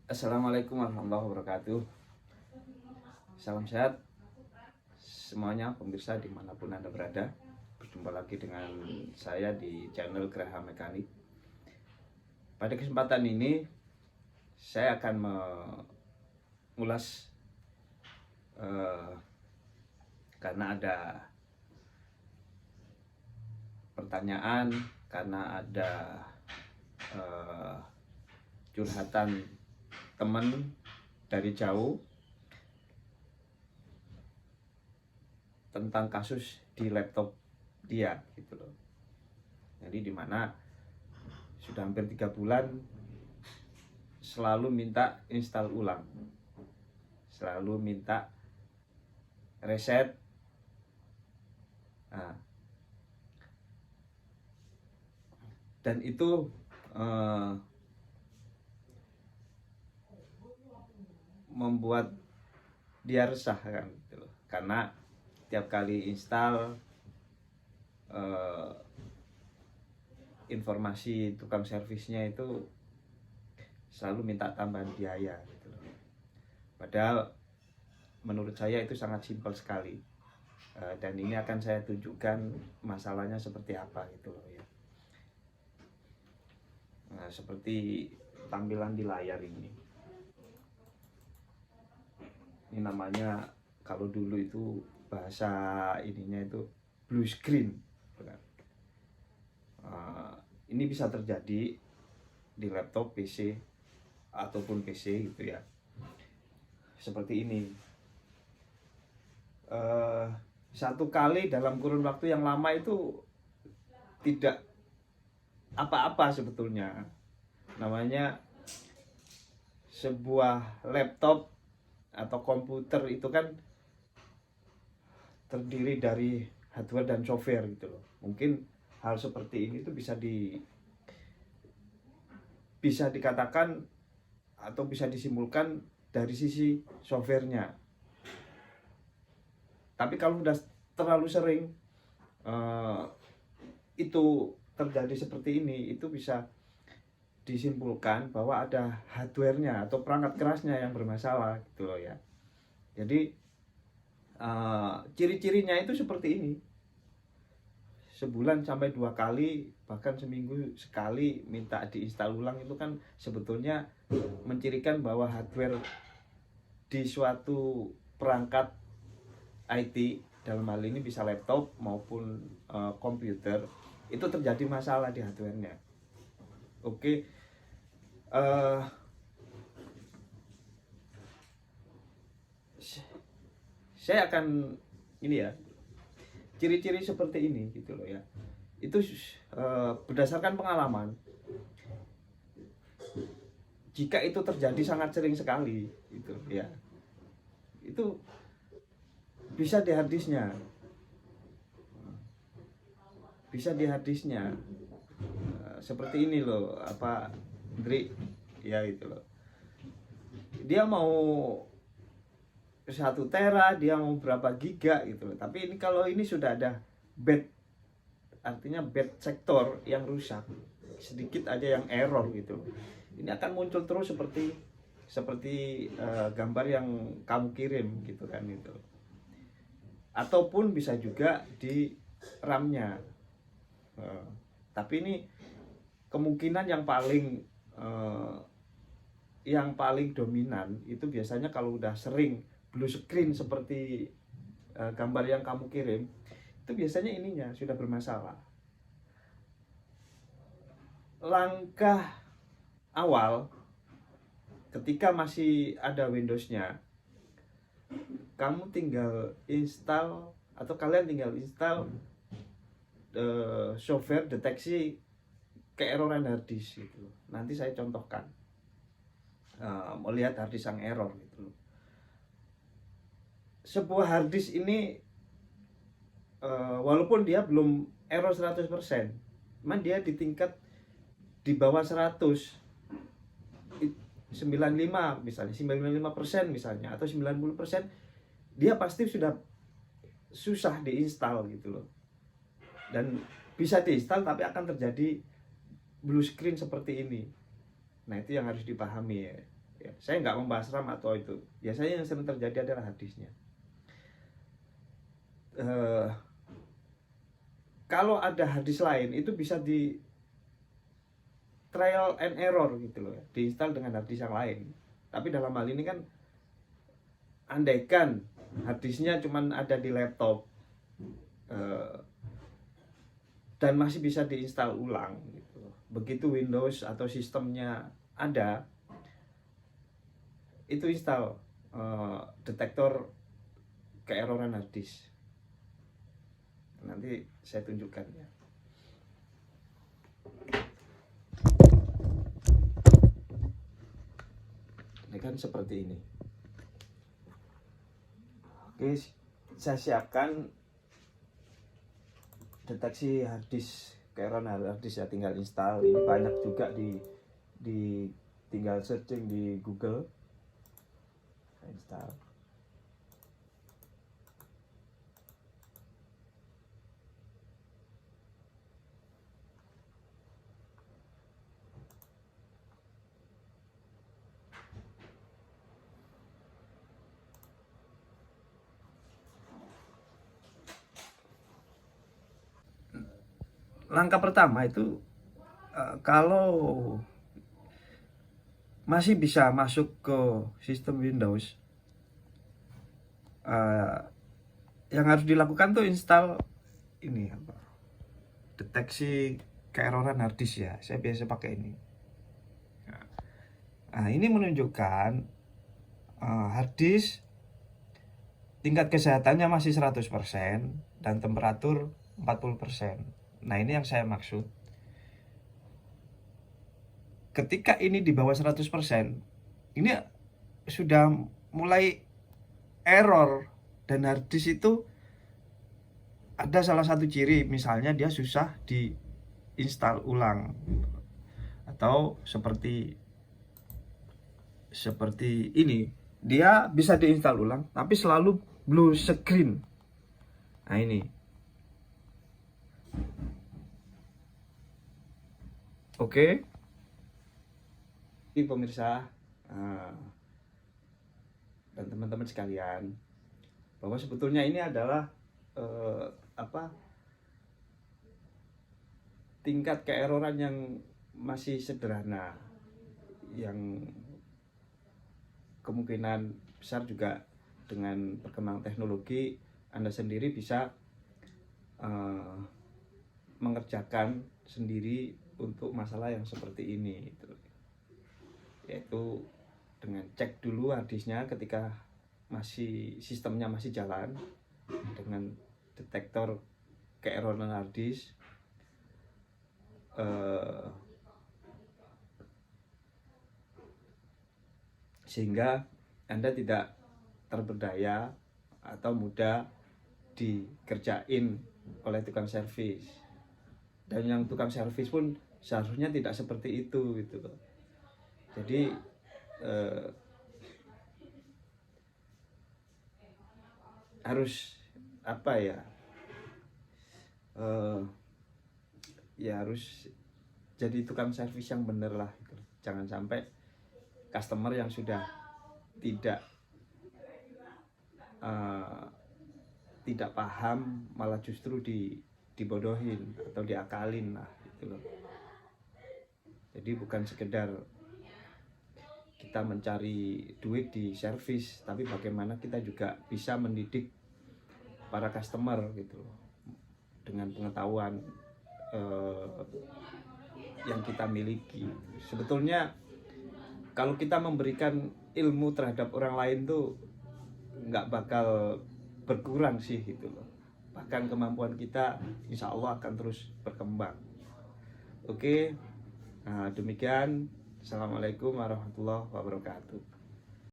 Assalamualaikum warahmatullahi wabarakatuh. Salam sehat semuanya pemirsa dimanapun Anda berada. Berjumpa lagi dengan saya di channel Graha Mekanik. Pada kesempatan ini saya akan mengulas karena ada pertanyaan, karena ada curhatan teman dari jauh tentang kasus di laptop dia gitu loh. Jadi dimana sudah hampir 3 bulan selalu minta install ulang, selalu minta reset. Nah, dan itu membuat dia resah kan gitu loh. Karena tiap kali install informasi tukang servisnya itu selalu minta tambahan biaya gitu loh. Padahal menurut saya itu sangat simpel sekali. Dan ini akan saya tunjukkan masalahnya seperti apa gitu loh ya. Nah, seperti tampilan di layar ini. Ini namanya kalau dulu itu bahasa ininya itu blue screen. Ini bisa terjadi di laptop, PC ataupun PC gitu ya. Seperti ini. Satu kali dalam kurun waktu yang lama itu tidak apa-apa sebetulnya. Namanya sebuah laptop atau komputer itu kan terdiri dari hardware dan software gitu loh. Mungkin hal seperti ini tuh bisa dikatakan atau bisa disimpulkan dari sisi softwarenya. Tapi kalau udah terlalu sering itu terjadi seperti ini, itu bisa disimpulkan bahwa ada hardware-nya atau perangkat kerasnya yang bermasalah gitu loh ya. Jadi ciri-cirinya itu seperti ini. Sebulan sampai 2 kali, bahkan seminggu sekali minta diinstal ulang, itu kan sebetulnya mencirikan bahwa hardware di suatu perangkat IT, dalam hal ini bisa laptop maupun komputer, itu terjadi masalah di hardware-nya. Oke. Saya akan ini ya, ciri-ciri seperti ini gitu loh ya. Itu berdasarkan pengalaman. Jika itu terjadi sangat sering sekali gitu ya, itu bisa di harddisknya, seperti ini loh, apa Dri ya itu loh. Dia mau 1 tera, dia mau berapa giga gitu loh. Tapi ini kalau ini sudah ada bad, artinya bad sektor yang rusak, sedikit aja yang error gitu, ini akan muncul terus seperti gambar yang kamu kirim gitu kan gitu. Ataupun bisa juga di RAM-nya. Tapi ini kemungkinan yang paling dominan itu biasanya kalau udah sering blue screen seperti gambar yang kamu kirim, itu biasanya ininya sudah bermasalah. Langkah awal ketika masih ada Windows-nya, kamu tinggal install atau kalian tinggal install software deteksi keeroran harddisk gitu. Nanti saya contohkan melihat harddisk yang error gitu. Sebuah harddisk ini walaupun dia belum error 100%, cuman dia di tingkat di bawah 100, 95 misalnya, 95% misalnya, atau 90%, dia pasti sudah susah diinstal gitu loh. Dan bisa diinstal tapi akan terjadi blue screen seperti ini. Nah, itu yang harus dipahami ya. Ya, saya nggak membahas RAM atau itu. Biasanya yang sering terjadi adalah hadisnya. Kalau ada hadis lain itu bisa di trial and error gitu loh, diinstal dengan hadis yang lain. Tapi dalam hal ini kan, andaikan hadisnya cuman ada di laptop dan masih bisa diinstal ulang gitu. Begitu Windows atau sistemnya ada, itu install detektor keeroran hadis. Nanti saya tunjukkan ya. Ini kan seperti ini. Oke, saya siapkan deteksi hadis, keeroran hadis ya, tinggal install. Ini banyak juga di tinggal searching di Google. Saya install. Langkah pertama itu kalau masih bisa masuk ke sistem Windows, yang harus dilakukan tuh install ini apa, deteksi keeroran harddisk ya. Saya biasa pakai ini. Nah, ini menunjukkan harddisk tingkat kesehatannya masih 100% dan temperatur 40%. Nah, ini yang saya maksud. Ketika ini di bawah 100%, ini sudah mulai error, dan harddisk itu ada salah satu ciri, misalnya dia susah diinstal ulang, atau seperti ini, dia bisa diinstal ulang tapi selalu blue screen. Nah, ini. Oke. Ini pemirsa dan teman-teman sekalian, bahwa sebetulnya ini adalah tingkat keeroran yang masih sederhana, yang kemungkinan besar juga dengan perkembangan teknologi Anda sendiri bisa mengerjakan sendiri untuk masalah yang seperti ini, yaitu dengan cek dulu harddisknya ketika sistemnya masih jalan dengan detektor keeroran harddisk, sehingga Anda tidak terberdaya atau mudah dikerjain oleh tukang servis. Dan yang tukang servis pun seharusnya tidak seperti itu gitu loh. Jadi harus harus jadi tukang servis yang bener lah gitu. Jangan sampai customer yang sudah tidak paham malah justru dibodohin atau diakalin lah gitu loh. Jadi bukan sekedar kita mencari duit di servis, tapi bagaimana kita juga bisa mendidik para customer gitu loh, dengan pengetahuan yang kita miliki. Sebetulnya kalau kita memberikan ilmu terhadap orang lain tuh nggak bakal berkurang sih gitu loh. Bahkan kemampuan kita insya Allah akan terus berkembang. Oke, nah demikian. Assalamualaikum warahmatullahi wabarakatuh.